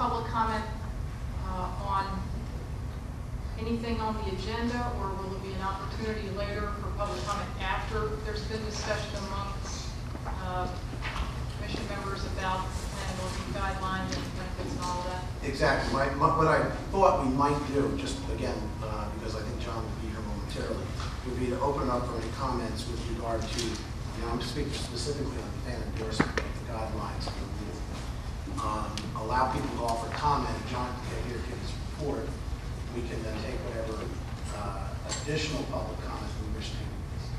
public comment on anything on the agenda, or will there be an opportunity later for public comment after there's been discussion amongst commission members about the guidelines and benefits and all of that? Exactly. What I thought we might do, just again, because I think John will be here momentarily, would be to open up for any comments with regard to, I'm speaking specifically on the plan endorsement of the guidelines of the rule. Allow people to offer comment. John can here give his report. We can then take whatever additional public comments we wish to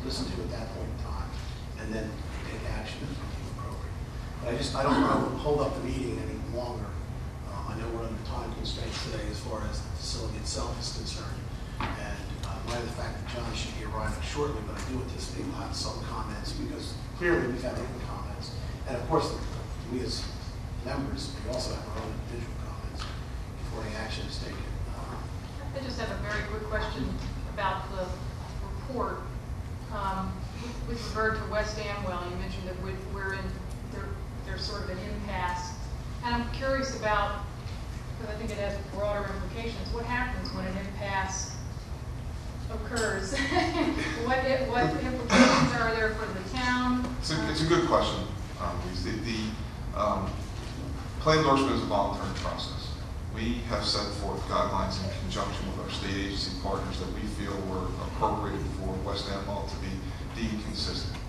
listen to at that point in time, and then take action as we deem appropriate. But I don't want to hold up the meeting any longer. I know we're under time constraints today as far as the facility itself is concerned, and by the fact that John should be arriving shortly, but I do anticipate we'll have some comments, because clearly we've had written comments, and of course we as members, we also have our own individual comments before any action is taken. I just have a very quick question about the report. With regard to West Amwell, you mentioned that we're in, there's sort of an impasse. And I'm curious about, because I think it has broader implications, what happens when an impasse occurs? What implications are there for the town? It's a good question. The plan endorsement is a voluntary process. We have set forth guidelines in conjunction with our state agency partners that we feel were appropriate for West Amwell to be deemed consistent.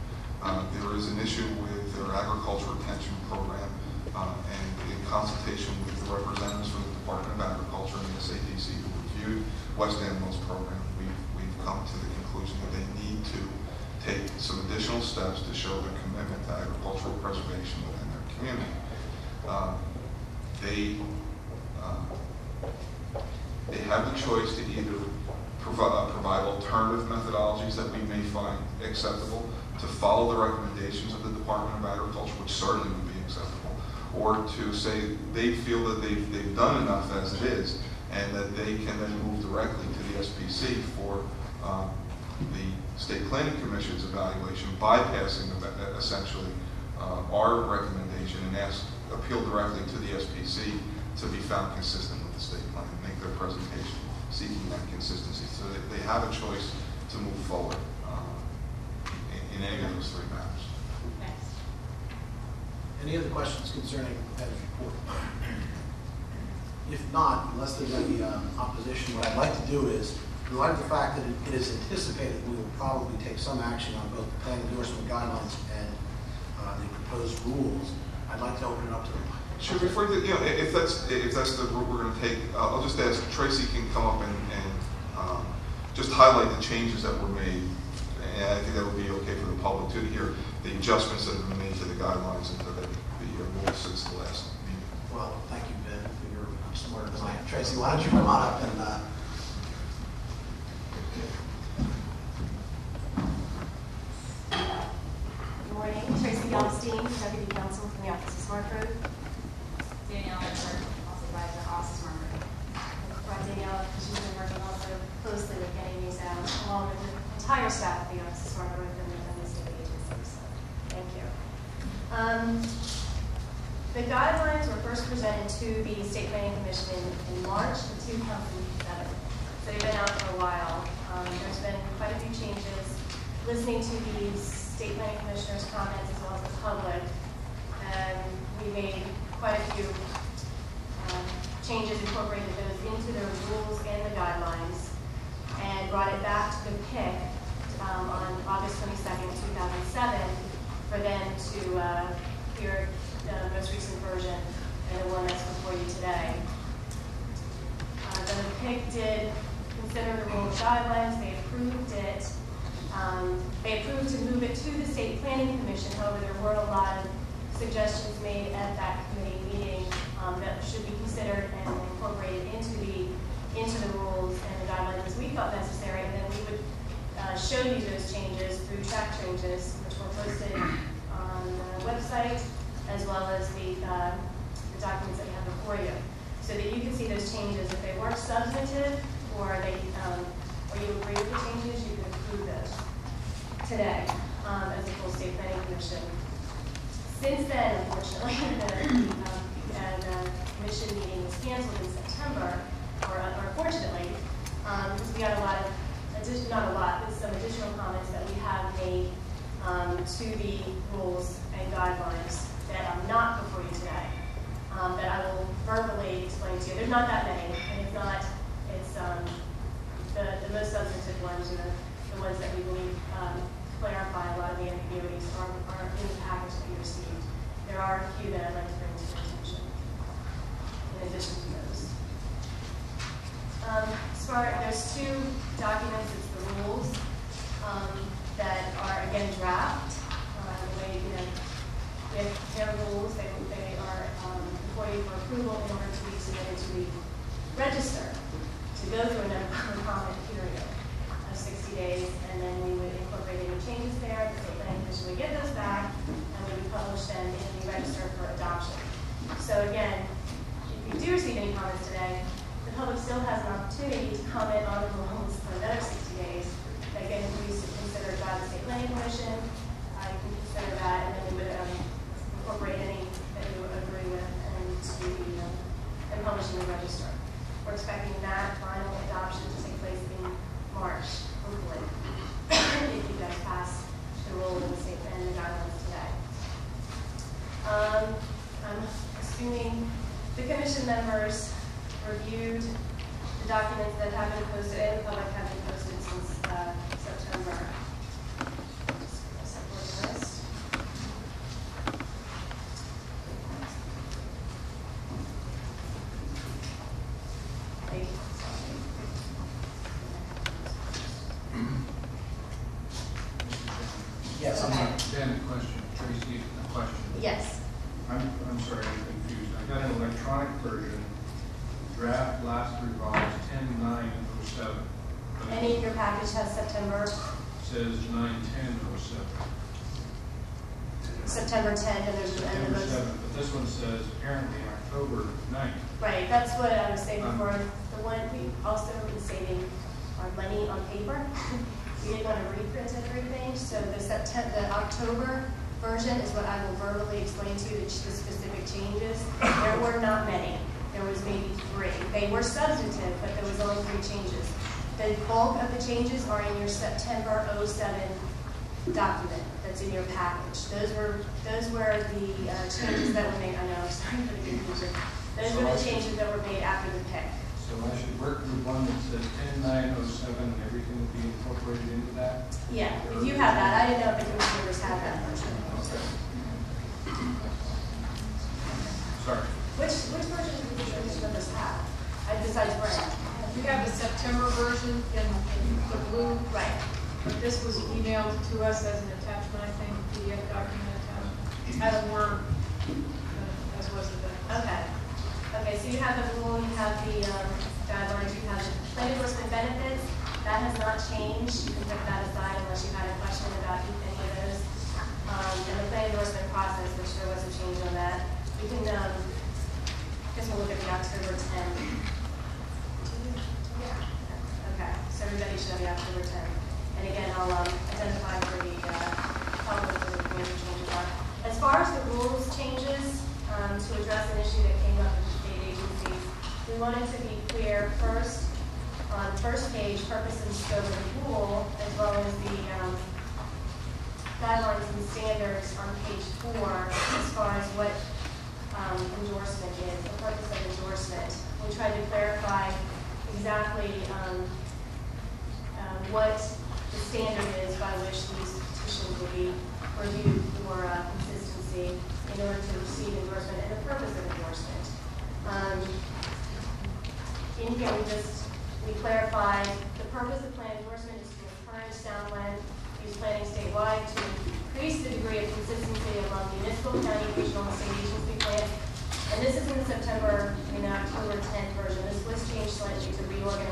There is an issue with their agriculture retention program, and in consultation with the representatives from the Department of Agriculture and the SADC who reviewed West Amwell's program, we've come to the conclusion that they need to take some additional steps to show their commitment to agricultural preservation within their community. They have the choice to either provide alternative methodologies that we may find acceptable, to follow the recommendations of the Department of Agriculture, which certainly would be acceptable, or to say they feel that they've done enough as it is, and that they can then move directly to the SPC for the State Planning Commission's evaluation, bypassing essentially our recommendation, and appeal directly to the SPC to be found consistent with the state plan and make their presentation seeking that consistency. So they have a choice to move forward in any of those three matters. Thanks. Any other questions concerning that report? If not, unless there's any opposition, what I'd like to do is, in light of the fact that it is anticipated we will probably take some action on both the plan endorsement guidelines and the proposed rules, I'd like to open it up to the public. Sure. Before you, if that's the route we're going to take, I'll just ask Tracy can come up and just highlight the changes that were made, and I think that would be okay for the public too to hear the adjustments that have been made to the guidelines and to the rules since the last meeting. Well, thank you, Ben, for your smarter than I am. Tracy, why don't you come on up and Good morning. Tracy Galveston, Deputy Counsel from the Office of Smart Road. Danielle Edward, also by the Office of Smart Road. Danielle, she's been working also closely with getting these out, along with the entire staff of the Office of Smart Road and the state agency. So, thank you. The guidelines were first presented to the State Planning Commission in March of 2007. So they've been out for a while. There's been quite a few changes. Listening to these State Planning Commissioners' comments as well as the public, and we made quite a few changes, incorporated those into the rules and the guidelines, and brought it back to the PIC on August 22nd, 2007, for them to hear the most recent version and the one that's before you today. The PIC did consider the rule guidelines. They approved it. They approved to move it to the State Planning Commission. However, there were a lot of suggestions made at that committee meeting that should be considered and incorporated into the rules and the guidelines as we felt necessary. And then we would show you those changes through track changes, which were posted on the website, as well as the documents that you have before you, so that you can see those changes. If they weren't substantive, or you agree with the changes, you can approve those today as a full State Planning Commission. Since then, unfortunately, commission meeting was canceled in September, or unfortunately, because we got a lot of, not a lot, but some additional comments that we have made to the rules and guidelines that are not before you today, that I will verbally explain to you. There's not that many, and it's not, it's the most substantive ones, the ones that we believe clarify a lot of the ambiguities are in the package that we received. There are a few that I'd like to bring to your attention, in addition to those. There's two documents, it's the rules, that are, again, draft. The way, with their rules, they are before you for approval in order to be submitted to the register to go through a comment period of 60 days, and then we would incorporate any changes there. The State Planning Commission would get those back, and we would publish them in the register for adoption. So again, if you do receive any comments today, the public still has an opportunity to comment on the rules for another 60 days. Again, we used to consider by the State Planning Commission. I can consider that, and then we would incorporate any that you would agree with and publish in the register. We're expecting that final adoption to take place in March, hopefully, if you guys pass the rule in the state and the guidelines today. I'm assuming the commission members reviewed the documents that have been posted and the public have been posted since September. Yes, I'm sorry. Dan, a question. Tracy, a question. Yes. I'm sorry, I'm confused. I got an electronic version, draft last revised 10/9/07. Any of your package has September Says 9/10/07. September 10th, and there's September 7th, but this one says apparently October 9th. Right, that's what I was saying before. The one, we also been saving our money on paper. We didn't want to reprint everything, so the October version is what I will verbally explain to you, the specific changes. There were not many. There was maybe 3. They were substantive, but there was only 3 changes. The bulk of the changes are in your September 07 document that's in your package. Those were the changes that were made. I know, I'm sorry for the confusion. Those were the changes that were made after the pick. So I should work with one that says 10/9/07 and everything will be incorporated into that? Yeah, if you have that. I didn't know if the commissioners have that version. Okay. Sorry. Which version do the commission members have? Besides Brent? We have the September version in the blue, Right. but this was emailed to us as an attachment, I think, PDF document attachment, as a Word, as was the. Okay. Okay, so you have the rule, you have the guidelines, you have the plan endorsement benefits. That has not changed. You can put that aside unless you had a question about any of those. And the plan endorsement process, which there was a change on that. You can, I guess we'll look at the October 10th. Okay, so everybody should have the October 10th. And again, I'll identify where the public and the major changes are. As far as the rules changes, to address an issue that came up with the state agencies, we wanted to be clear first on the first page, purpose and scope of the rule, as well as the guidelines and standards on page 4, as far as what endorsement is, the purpose of endorsement. We tried to clarify exactly what the standard is by which these petitions will be reviewed for consistency in order to receive endorsement and the purpose of endorsement. In here, we clarified the purpose of plan endorsement is to encourage Soundland use planning statewide to increase the degree of consistency among municipal, county, regional, and state agency plans. And this is in the October 10th version. This was changed slightly to reorganize